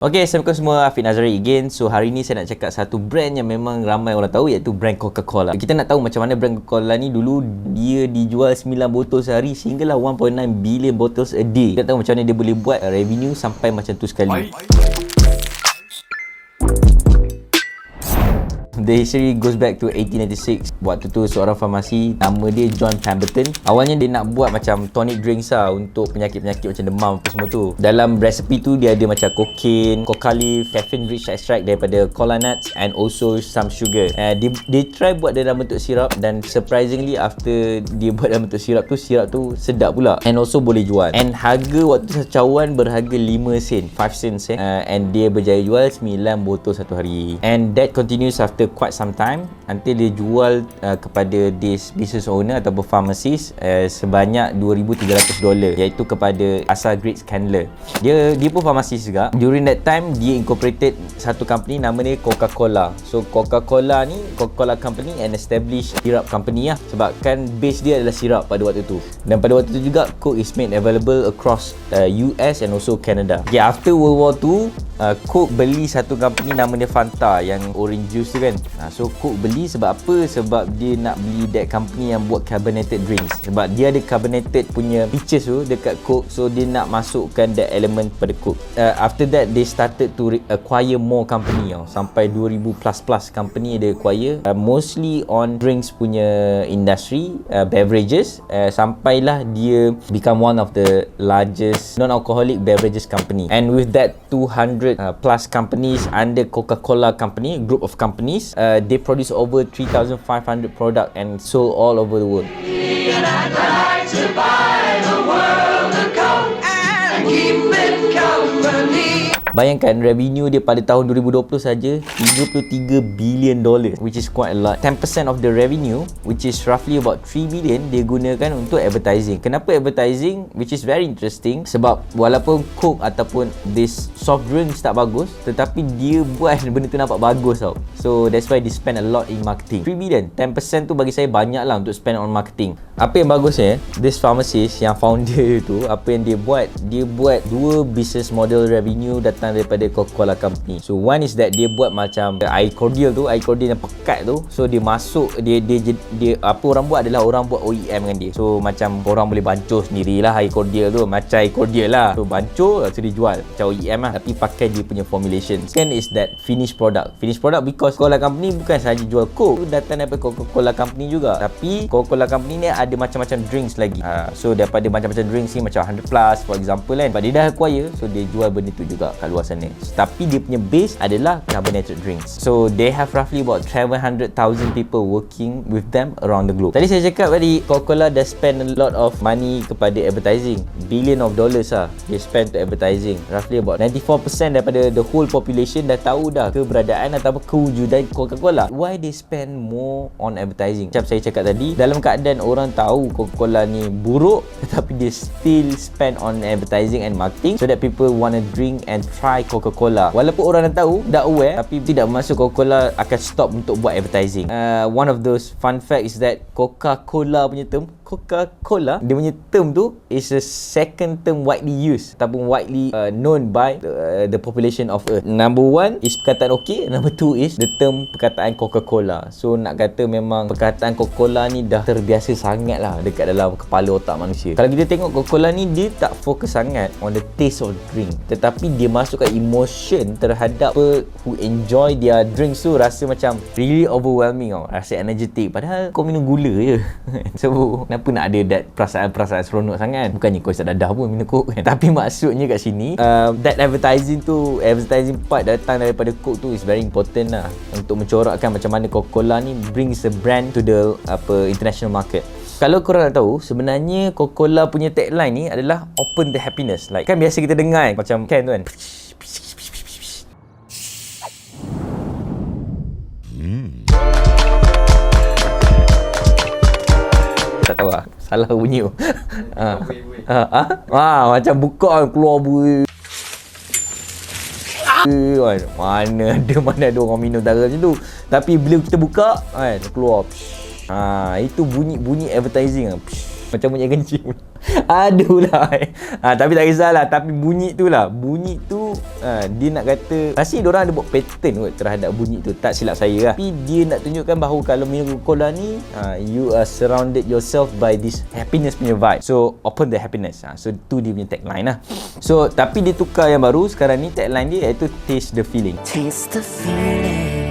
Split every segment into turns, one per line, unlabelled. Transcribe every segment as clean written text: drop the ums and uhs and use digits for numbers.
Okay, Assalamualaikum semua, Afiq Nazari again. So hari ni saya nak cakap satu brand yang memang ramai orang tahu, iaitu brand Coca-Cola. Kita nak tahu macam mana brand Coca-Cola ni dulu dia dijual 9 botol sehari sehinggalah 1.9 billion bottles a day. Kita tahu macam mana dia boleh buat revenue sampai macam tu sekali. The history goes back to 1896. Waktu tu seorang farmasi, nama dia John Pemberton. Awalnya dia nak buat macam tonic drinks lah untuk penyakit-penyakit macam demam apa semua tu. Dalam resipi tu dia ada macam cocaine, coca leaf, caffeine rich extract daripada cola nuts and also some sugar. Dia try buat dalam bentuk sirap dan surprisingly after dia buat dalam bentuk sirap tu sedap pula and also boleh jual. And harga waktu tu cawan berharga 5 sen, 5 cents and dia berjaya jual 9 botol satu hari. And that continues after quite some time until dia jual kepada this business owner ataupun pharmacist sebanyak $2,300, iaitu kepada Asa Griggs Candler. Dia pun pharmacist juga. During that time dia incorporated satu company nama dia Coca-Cola. So Coca-Cola ni, Coca-Cola company and established syrup company lah, sebabkan base dia adalah syrup pada waktu tu. Dan pada waktu tu juga Coke is made available across US and also Canada. Okay, after World War II Coke beli satu company nama dia Fanta yang orange juice tu kan. So Coke beli sebab apa? Sebab dia nak beli that company yang buat carbonated drinks. Sebab dia ada carbonated punya features tu dekat Coke. So dia nak masukkan that element pada Coke. After that they started to acquire more company sampai 2000 plus company dia acquire, mostly on drinks punya industry, beverages, sampailah dia become one of the largest non-alcoholic beverages company. And with that 200 plus companies under Coca-Cola company, group of companies, they produce over 3,500 product and sold all over the world. Bayangkan revenue dia pada tahun 2020 saja $33 billion, which is quite a lot. 10% of the revenue, which is roughly about 3 billion, dia gunakan untuk advertising. Kenapa advertising? Which is very interesting, sebab walaupun Coke ataupun this soft drinks tak bagus, tetapi dia buat benda tu nampak bagus tau. So that's why they spend a lot in marketing. 3 billion, 10% tu bagi saya banyak lah untuk spend on marketing. Apa yang bagusnya, this pharmacist yang founder tu, apa yang dia buat dua business model revenue datang daripada Coca-Cola company. So one is that dia buat macam air cordial yang pekat tu. So dia masuk, dia apa orang buat adalah orang buat OEM dengan dia. So macam orang boleh bancuh sendirilah air cordial tu, macam air cordial lah. So bancuh, so dia jual macam OEM lah, tapi pakai dia punya formulation. Second is that finished product because Coca-Cola company bukan sahaja jual Coke, datang daripada Coca-Cola company juga, tapi Coca-Cola company ni ada macam-macam drinks lagi. So daripada macam-macam drinks ni macam 100 plus for example kan, but dia dah acquire, so dia jual benda tu juga kat luar sana. Tapi dia punya base adalah carbonated drinks. So they have roughly about 700,000 people working with them around the globe. Tadi saya cakap tadi Coca-Cola dah spend a lot of money kepada advertising, billion of dollars lah dia spend to advertising. Roughly about 94% daripada the whole population dah tahu dah keberadaan ataupun kewujudan Coca-Cola. Why they spend more on advertising? Macam saya cakap tadi, dalam keadaan orang tahu Coca-Cola ni buruk, tetapi dia still spend on advertising and marketing so that people wanna drink and try Coca-Cola. Walaupun orang dah tahu, dah aware, tapi tidak bermaksud Coca-Cola akan stop untuk buat advertising. One of those fun fact is that Coca-Cola punya term, Coca-Cola, dia punya term tu is a second term widely used ataupun widely known by the population of Earth. Number one is perkataan okay, number two is the term perkataan Coca-Cola. So nak kata memang perkataan Coca-Cola ni dah terbiasa sangat lah dekat dalam kepala otak manusia. Kalau kita tengok Coca-Cola ni, dia tak fokus sangat on the taste of drink, tetapi dia masukkan emotion terhadap people who enjoy their drinks tu, rasa macam really overwhelming tau, rasa energetic, padahal kau minum gula je. So kenapa nak ada that perasaan seronok sangat? Bukannya kau isap dadah pun minum Coke kan? Tapi maksudnya kat sini that advertising part datang daripada Coke tu is very important lah, untuk mencorakkan macam mana Coca-Cola ni brings the brand to the international market. Kalau korang nak tahu, sebenarnya Coca-Cola punya tagline ni adalah open the happiness. Like kan biasa kita dengar macam can tu kan, tak tahu lah, salah bunyi tu. Macam buka keluar buih. Mana ada orang minum darah macam tu. Tapi bila kita buka kan, keluar. Itu bunyi advertising lah. Macam bunyi kencing. Aduh lah. Tapi tak kisahlah. Tapi bunyi tu lah. Bunyi tu dia nak kata, rasanya diorang ada buat pattern kot terhadap bunyi tu. Tak silap saya lah. Tapi dia nak tunjukkan bahawa kalau minum Coca-Cola ni, you are surrounded yourself by this happiness punya vibe. So open the happiness. So tu dia punya tagline lah. So tapi dia tukar yang baru. Sekarang ni tagline dia iaitu taste the feeling.
Taste the feeling.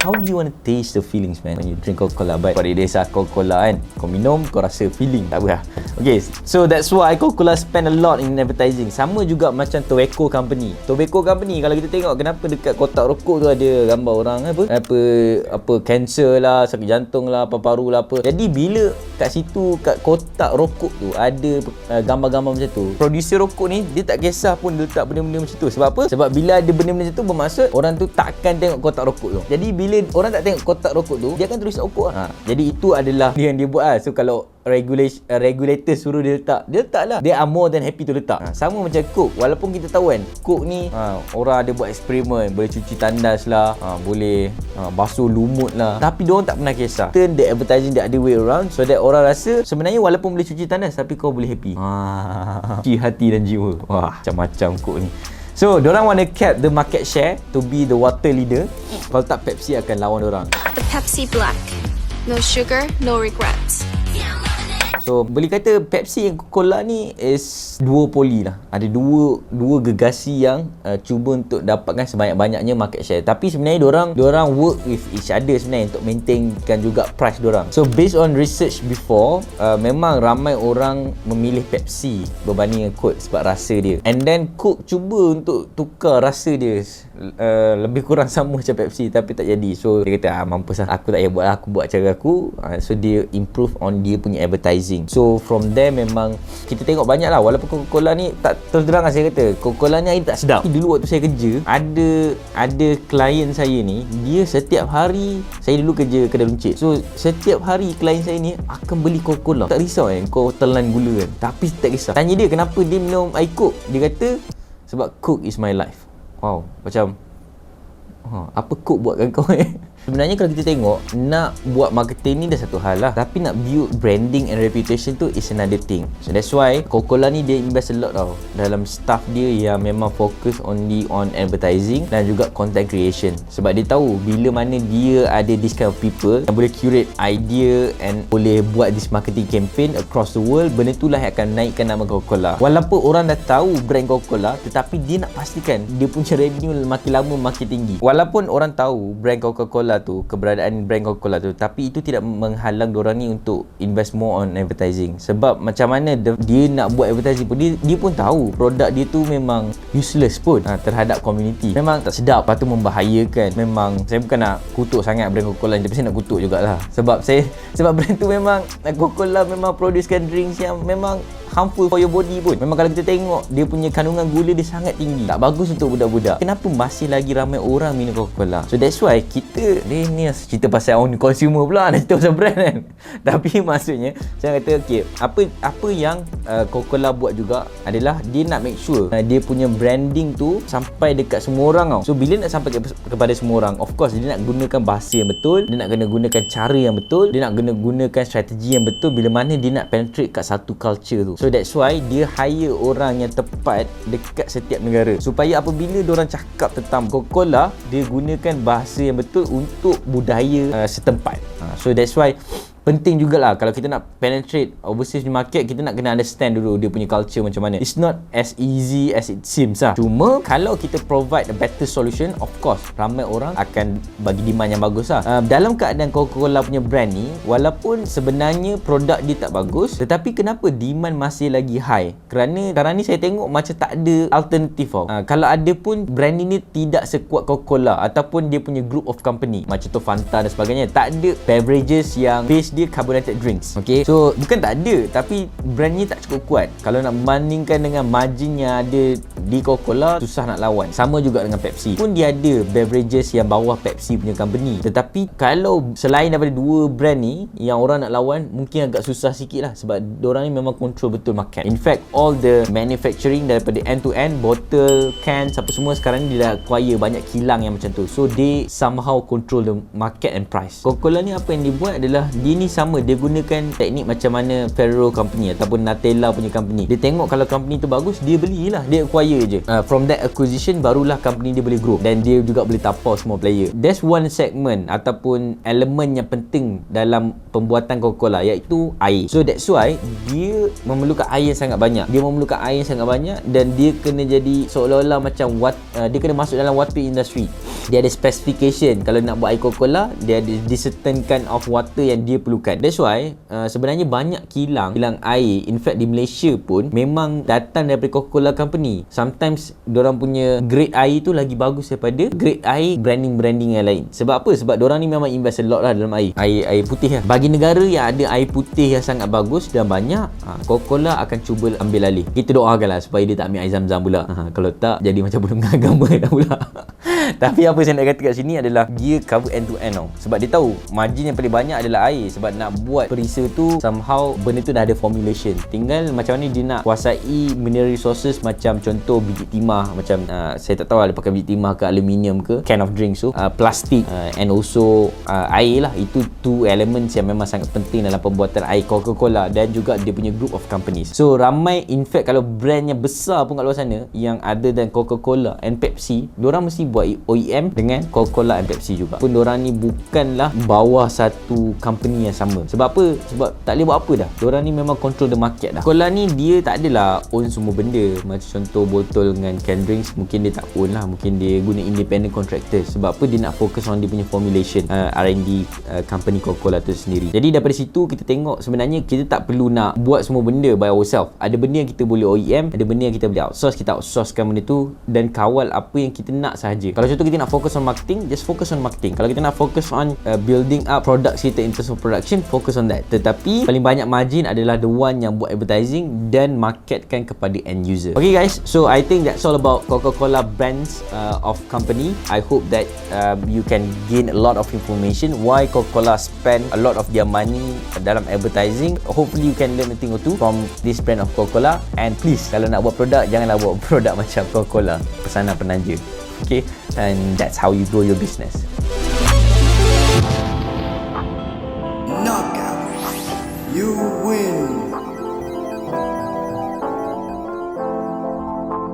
How do you want to taste the feelings, man, when you drink Coca-Cola? But kau ada desa Coca-Cola kan, kau minum, kau rasa feeling. Tak apa lah. Okay, so that's why Coca-Cola spend a lot in advertising. Sama juga macam Tobacco Company. Tobacco Company, kalau kita tengok kenapa dekat kotak rokok tu ada gambar orang apa cancer lah, sakit jantung lah, paru lah apa. Jadi bila kat situ, kat kotak rokok tu ada gambar-gambar macam tu, producer rokok ni dia tak kisah pun dia letak benda-benda macam tu. Sebab apa? Sebab bila ada benda-benda macam tu, bermaksud orang tu takkan tengok kotak rokok tu. Jadi bila orang tak tengok kotak rokok tu, dia akan tulis rokok lah. Jadi itu adalah yang dia buat lah. So kalau regulator suruh dia letak lah. They are more than happy to letak. Sama macam Coke. Walaupun kita tahu kan, Coke ni orang ada buat eksperimen, boleh cuci tandas lah, boleh basuh lumut lah. Tapi diorang tak pernah kisah. Turn the advertising the other way around, so that orang rasa sebenarnya walaupun boleh cuci tandas, tapi kau boleh happy. Cuci hati dan jiwa. Wah, macam-macam Coke ni. So, diorang want to cap the market share to be the water leader. Kalau tak, Pepsi akan lawan diorang.
The Pepsi Black. No sugar, no regrets.
So, boleh kata Pepsi dan Coca-Cola ni is duopoly lah. Ada dua gegasi yang cuba untuk dapatkan sebanyak-banyaknya market share. Tapi sebenarnya diorang work with each other sebenarnya untuk maintainkan juga price diorang. So, based on research before, memang ramai orang memilih Pepsi berbanding Coke sebab rasa dia. And then Coke cuba untuk tukar rasa dia lebih kurang sama macam Pepsi, tapi tak jadi. So, dia kata, mampus lah, aku tak payah buat lah, aku buat cara aku. So, dia improve on dia punya advertising. So from there memang kita tengok banyak lah. Walaupun Coca-Cola ni, tak terus terang lah saya kata, Coca-Cola ni air tak sedap. Dulu waktu saya kerja, ada klien saya ni, dia setiap hari, saya dulu kerja kedai runcit, so setiap hari klien saya ni akan beli Coca-Cola. Tak risau kau telan gula kan, tapi tak kisah. Tanya dia kenapa dia minum air Coke, dia kata sebab Coke is my life. Wow, macam apa Coke buatkan kau Sebenarnya kalau kita tengok, nak buat marketing ni dah satu hal lah, tapi nak build branding and reputation tu is another thing. So that's why Coca-Cola ni dia invest a lot tau dalam staff dia yang memang fokus only on advertising dan juga content creation. Sebab dia tahu bila mana dia ada this kind of people yang boleh curate idea and boleh buat this marketing campaign across the world, benda tu lah yang akan naikkan nama Coca-Cola. Walaupun orang dah tahu brand Coca-Cola, tetapi dia nak pastikan dia punya revenue makin lama makin tinggi. Walaupun orang tahu brand Coca-Cola tu, keberadaan brand Coca-Cola tu, tapi itu tidak menghalang diorang ni untuk invest more on advertising. Sebab macam mana dia nak buat advertising pun, dia pun tahu produk dia tu memang useless pun terhadap community. Memang tak sedap, lepas tu membahayakan. Memang saya bukan nak kutuk sangat brand Coca-Cola, tapi saya nak kutuk jugalah. Sebab brand tu memang, Coca-Cola memang producekan drinks yang memang harmful for your body pun. Memang kalau kita tengok, dia punya kandungan gula dia sangat tinggi, tak bagus untuk budak-budak. Kenapa masih lagi ramai orang minum Coca-Cola? So that's why kita ni cerita pasal on consumer pula, nak cerita pasal brand kan. Tapi maksudnya saya kata okay, apa yang Coca-Cola buat juga adalah dia nak make sure dia punya branding tu sampai dekat semua orang tau. So bila nak sampai kepada semua orang, of course dia nak gunakan bahasa yang betul, dia nak kena gunakan cara yang betul, dia nak kena gunakan strategi yang betul bila mana dia nak penetrate kat satu culture tu. So that's why dia hire orang yang tepat dekat setiap negara, supaya apabila diorang cakap tentang Coca-Cola, dia gunakan bahasa yang betul untuk budaya setempat. So that's why penting jugalah kalau kita nak penetrate overseas market, kita nak kena understand dulu dia punya culture macam mana. It's not as easy as it seems lah. Cuma kalau kita provide a better solution, of course ramai orang akan bagi demand yang bagus lah. Dalam keadaan Coca-Cola punya brand ni, walaupun sebenarnya produk dia tak bagus, tetapi kenapa demand masih lagi high? Kerana sekarang ni saya tengok macam tak ada alternatif tau. Kalau ada pun, brand ni tidak sekuat Coca-Cola ataupun dia punya group of company macam tu Fanta dan sebagainya. Tak ada beverages yang base dia carbonated drinks. Okay, so bukan tak ada, tapi brand ni tak cukup kuat. Kalau nak membandingkan dengan margin yang ada di Coca-Cola, susah nak lawan. Sama juga dengan Pepsi pun, dia ada beverages yang bawah Pepsi punya company, tetapi kalau selain daripada dua brand ni yang orang nak lawan, mungkin agak susah sikit lah, sebab diorang ni memang control betul market. In fact, all the manufacturing daripada end to end, bottle, cans, apa semua sekarang ni dia dah acquire banyak kilang yang macam tu. So they somehow control the market and price. Coca-Cola ni apa yang dia buat adalah dia ni ni sama, dia gunakan teknik macam mana Ferrero company ataupun Nutella punya company. Dia tengok kalau company tu bagus, dia belilah, dia acquire je. From that acquisition barulah company dia boleh grow dan dia juga boleh tapau semua player. There's one segment ataupun elemen yang penting dalam pembuatan Coca-Cola, iaitu air. So that's why dia memerlukan air yang sangat banyak. Dia memerlukan air yang sangat banyak dan dia kena jadi seolah-olah macam dia kena masuk dalam water industry. Dia ada specification kalau nak buat air Coca-Cola, dia ada di certain kind of water yang dia perlukan. That's why sebenarnya banyak kilang air, in fact di Malaysia pun memang datang daripada Coca-Cola company. Sometimes diorang punya grade air tu lagi bagus daripada grade air branding yang lain. Sebab apa? Sebab diorang ni memang invest a lot lah dalam air putih lah. Bagi negara yang ada air putih yang sangat bagus dan banyak, Coca-Cola akan cuba ambil alih. Kita doakan lah supaya dia tak ambil air zam-zam pula. Kalau tak, jadi macam belum agama dah pula. Tapi apa saya nak kata kat sini adalah dia cover end to end tau. Sebab dia tahu margin yang paling banyak adalah air. Sebab nak buat perisa tu somehow benda tu dah ada formulation. Tinggal macam mana dia nak kuasai mineral resources, macam contoh biji timah. Macam saya tak tahu lah dia pakai biji timah ke aluminium ke, can of drinks tu, plastik, and also air lah. Itu two elements yang memang sangat penting dalam pembuatan air Coca-Cola dan juga dia punya group of companies. So ramai, in fact kalau brand yang besar pun kat luar sana yang other than Coca-Cola and Pepsi, diorang mesti buat OEM dengan Coca-Cola and Pepsi juga. Pun diorang ni bukanlah bawah satu company yang sama. Sebab apa? Sebab tak boleh buat apa dah. Diorang ni memang control the market dah. Coca-Cola ni dia tak adalah own semua benda. Macam contoh botol dengan can drinks, mungkin dia tak own lah. Mungkin dia guna independent contractor. Sebab apa? Dia nak fokus on dia punya formulation, R&D company Coca-Cola tu sendiri. Jadi daripada situ kita tengok sebenarnya kita tak perlu nak buat semua benda by ourselves. Ada benda yang kita boleh OEM, ada benda yang kita boleh outsource. Kita outsourcekan benda tu dan kawal apa yang kita nak sahaja. Kalau contoh kita nak fokus on marketing, just focus on marketing. Kalau kita nak fokus on building up products kita in terms of production, focus on that. Tetapi paling banyak margin adalah the one yang buat advertising dan marketkan kepada end user. Okay guys, so I think that's all about Coca-Cola brands of company. I hope that you can gain a lot of information why Coca-Cola spend a lot of their money dalam advertising. Hopefully you can learn a thing or two from this brand of Coca-Cola. And please, kalau nak buat produk, janganlah buat produk macam Coca-Cola, pesanan penaja. Okay, and that's how you grow your business.
Knockout. You win.